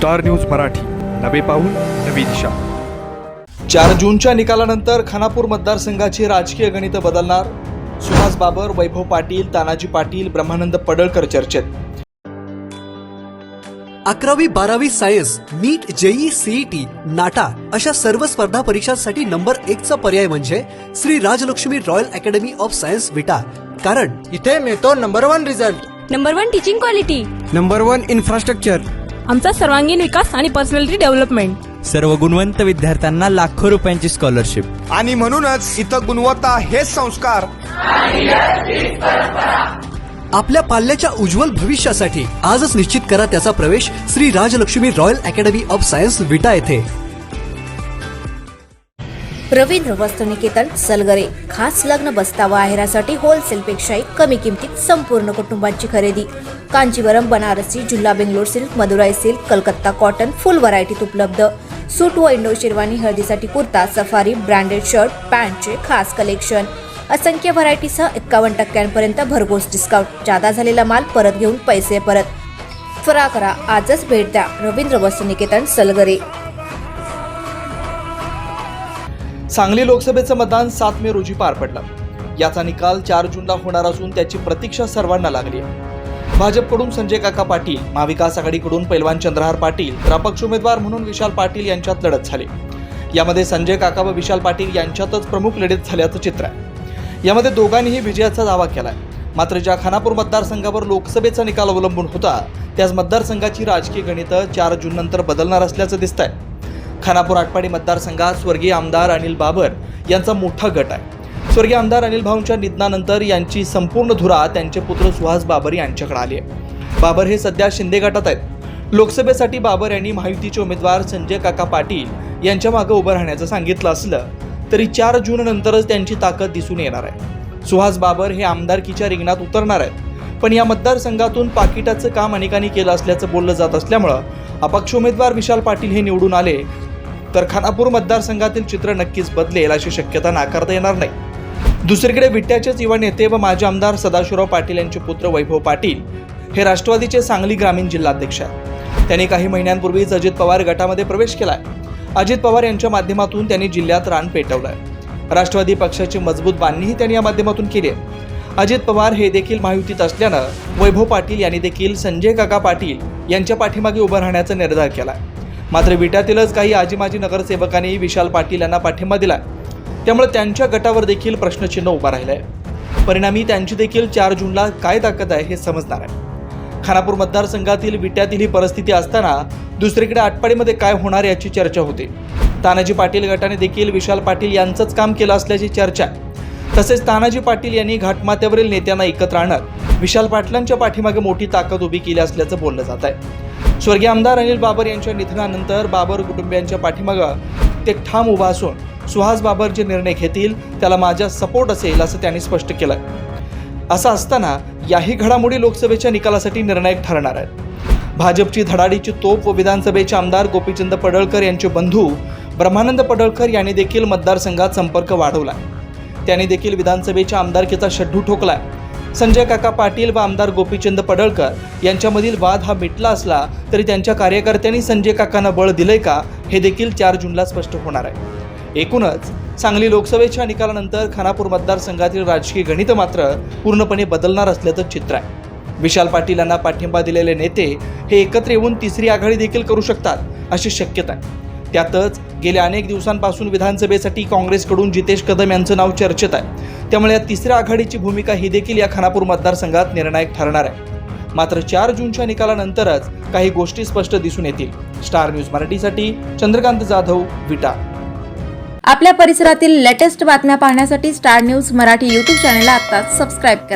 Star news Marathi, नवे पाऊल नवी दिशा। 4 जूनच्या निकालानंतर खानापूर मतदारसंघाची राजकीय गणितं बदलणार। सुहास बाबर, वैभव पाटील, तानाजी पाटील, ब्रह्मानंद पडळकर चर्चेत। 11वी 12वी science, NEET, JEE, CET, NATA अशा सर्व स्पर्धा परीक्षांसाठी नंबर 1चा पर्याय म्हणजे Shri Rajalakshmi royal academy of science Vita. कारण इथे मिळतो number 1 result, number 1 teaching quality, number 1 infrastructure, आमचा सर्वांगीण विकास आणि पर्सनॅलिटी डेव्हलपमेंट, सर्व गुणवंत विद्यार्थ्यांना लाखो रुपयांची स्कॉलरशिप आणि म्हणूनच इथं गुणवत्ता हेच संस्कार। आपल्या पाल्याच्या उज्ज्वल भविष्यासाठी आजच निश्चित करा त्याचा प्रवेश Shri Rajalakshmi royal academy of science Vita येथे। रवींद्र वस्त्रनिकेतन सलगरे, खास लग्न बस्ता व आहेरासाठी होलसेलपेक्षाही कमी किमतीत संपूर्ण कुटुंबाची खरेदी। कांचीवरम, बनारसी, जुल्ला Bangalore silk, Madurai silk, Calcutta cotton full व्हरायटीत उपलब्ध। सूट व इंडो शेरवानी, हळदीसाठी कुर्ता, सफारी, ब्रँडेड शर्ट, पॅन्टचे खास कलेक्शन, असंख्य व्हरायटीसह 51% भरघोस डिस्काउंट। जादा झालेला माल परत घेऊन पैसे परत। त्वरा करा, आजच भेट द्या रवींद्र वस्त्रनिकेतन सलगरे। सांगली लोकसभेचं मतदान 7 मे रोजी पार पडलं। याचा निकाल 4 जूनला होणार असून त्याची प्रतीक्षा सर्वांना लागली आहे। भाजपकडून संजय काका पाटील, महाविकास आघाडीकडून पैलवान चंद्रहार पाटील तर अपक्ष उमेदवार म्हणून विशाल पाटील यांच्यात लढत झाली। यामध्ये संजय काका व विशाल पाटील यांच्यातच प्रमुख लढत झाल्याचं चित्र आहे। यामध्ये दोघांनीही विजयाचा दावा केलाय। मात्र ज्या खानापूर मतदारसंघावर लोकसभेचा निकाल अवलंबून होता त्याच मतदारसंघाची राजकीय गणितं 4 जून नंतर बदलणार असल्याचं दिसतंय। खानापूर आटपाडी मतदारसंघात स्वर्गीय आमदार अनिल बाबर यांचा मोठा गट आहे। स्वर्गीय आमदार अनिल भाऊंच्या निधनानंतर यांची संपूर्ण धुरा त्यांचे पुत्र सुहास बाबर यांच्याकडे आली आहे। बाबर हे सध्या शिंदे गटात आहेत। लोकसभेसाठी बाबर यांनी महायुतीचे उमेदवार संजय काका पाटील यांच्या मागे उभं राहण्याचं सांगितलं असलं तरी 4 जून नंतरच त्यांची ताकद दिसून येणार आहे। सुहास बाबर हे आमदारकीच्या रिंगणात उतरणार आहेत, पण या मतदारसंघातून पाकिटाचं काम अनेकांनी केलं असल्याचं बोललं जात असल्यामुळं अपक्ष उमेदवार विशाल पाटील हे निवडून आले तर खानापूर मतदारसंघातील चित्र नक्कीच बदलेल अशी शक्यता नाकारता येणार नाही। दुसरीकडे विट्याचेच युवा नेते व माजी आमदार सदाशिवराव पाटील यांचे पुत्र वैभव पाटील हे राष्ट्रवादीचे सांगली ग्रामीण जिल्हाध्यक्ष आहेत। त्यांनी काही महिन्यांपूर्वीच अजित पवार गटामध्ये प्रवेश केलाय। अजित पवार यांच्या माध्यमातून त्यांनी जिल्ह्यात रान पेटवलंय। राष्ट्रवादी पक्षाची मजबूत बांधणीही त्यांनी या माध्यमातून केली आहे। अजित पवार हे देखील महायुतीत असल्यानं वैभव पाटील यांनी देखील संजय काका पाटील यांच्या पाठीमागे उभं राहण्याचा निर्धार केलाय। मात्र विट्यातीलच काही आजी माजी नगरसेवकांनी विशाल पाटील यांना पाठिंबा दिलाय, त्यामुळे त्यांच्या गटावर देखील प्रश्नचिन्ह उभा राहिलंय। परिणामी त्यांची देखील 4 जूनला काय ताकद आहे हे समजणार आहे। खानापूर मतदारसंघातील विट्यातील ही परिस्थिती असताना दुसरीकडे आटपाडीमध्ये काय होणार याची चर्चा होते। तानाजी पाटील गटाने देखील विशाल पाटील यांचंच काम केलं असल्याची चर्चा आहे। तसेच तानाजी पाटील यांनी घाटमाथ्यावरील नेत्यांना एकत्र आणत विशाल पाटलांच्या पाठीमागे मोठी ताकद उभी केली असल्याचं बोललं जात आहे। स्वर्गीय आमदार अनिल बाबर यांच्या निधनानंतर बाबर कुटुंबियांच्या पाठीमागं ते ठाम उभा असून सुहास बाबर जे निर्णय घेतील त्याला माझा सपोर्ट असेल असं त्यांनी स्पष्ट केलंय। असं असताना याही घडामोडी लोकसभेच्या निकालासाठी निर्णायक ठरणार आहेत। भाजपची धडाडीची तोप व विधानसभेचे आमदार गोपीचंद पडळकर यांचे बंधू ब्रह्मानंद पडळकर यांनी देखील मतदारसंघात संपर्क वाढवलाय। त्यांनी देखील विधानसभेच्या आमदारकीचा शड्डू ठोकलाय। संजय काका पाटील व आमदार गोपीचंद पडळकर यांच्यामधील वाद हा मिटला असला तरी त्यांच्या कार्यकर्त्यांनी संजय काकांना बळ दिलंय का हे देखील 4 जूनला स्पष्ट होणार आहे। एकूणच सांगली लोकसभेच्या निकालानंतर खानापूर मतदारसंघातील राजकीय गणित मात्र पूर्णपणे बदलणार असल्याचं चित्र आहे। विशाल पाटील यांना पाठिंबा दिलेले नेते हे एकत्र येऊन तिसरी आघाडी देखील करू शकतात अशी शक्यता आहे। त्यातच गेल्या अनेक दिवसांपासून विधानसभेसाठी काँग्रेसकडून जितेश कदम यांचं नाव चर्चेत आहे, त्यामुळे या तिसऱ्या आघाडीची भूमिका ही देखील या खानापूर मतदारसंघात निर्णायक ठरणार आहे। मात्र 4 जूनच्या निकालानंतरच काही गोष्टी स्पष्ट दिसून येतील। स्टार न्यूज मराठीसाठी चंद्रकांत जाधव, विटा। आपल्या परिसरातील लेटेस्ट बातम्या पाहण्यासाठी स्टार न्यूज मराठी YouTube चॅनलला आत्ताच सबस्क्राईब करा।